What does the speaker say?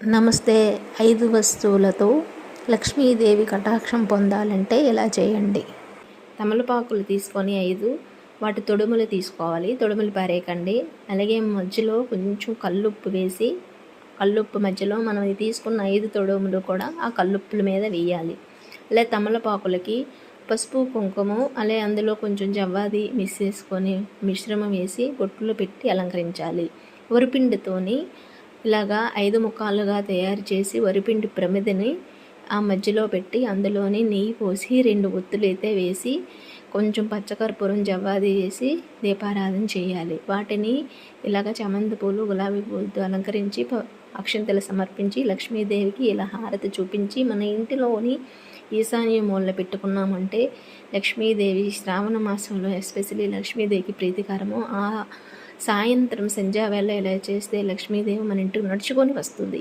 నమస్తే. 5 వస్తువులతో లక్ష్మీదేవి కటాక్షం పొందాలంటే ఇలా చేయండి. తమలపాకులు తీసుకొని 5 వాటి తొడుములు తీసుకోవాలి. తొడుములు పారేయకండి. అలాగే మధ్యలో కొంచెం కల్లుప్పు వేసి కల్లుప్పు మధ్యలో మనం తీసుకున్న 5 తొడుములు కూడా ఆ కల్లుప్పుల మీద వేయాలి. అలా తమలపాకులకి పసుపు కుంకుమ అలాగే అందులో కొంచెం జవ్వాది మిక్స్ చేసుకొని మిశ్రమం వేసి బొట్లు పెట్టి అలంకరించాలి. వరిపిండితోని ఇలాగా 5 ముక్కలుగా తయారు చేసి వరిపిండి ప్రమిదని ఆ మధ్యలో పెట్టి అందులోని నెయ్యి పోసి 2 ఒత్తులు అయితే వేసి కొంచెం పచ్చకర్పూరం జవ్వాది వేసి దీపారాధన చేయాలి. వాటిని ఇలాగ చామంతి పూలు గులాబీ పూలతో అలంకరించి అక్షంతలు సమర్పించి లక్ష్మీదేవికి ఇలా హారతి చూపించి మన ఇంటిలోని ఈశాన్య మూలలో పెట్టుకున్నామంటే లక్ష్మీదేవి శ్రావణ మాసంలో ఎస్పెషల్లీ లక్ష్మీదేవికి ప్రీతికరము. ఆ సాయంత్రం సంధ్యావేళ ఇలా చేస్తే లక్ష్మీదేవి మన ఇంటికి నడుచుకొని వస్తుంది.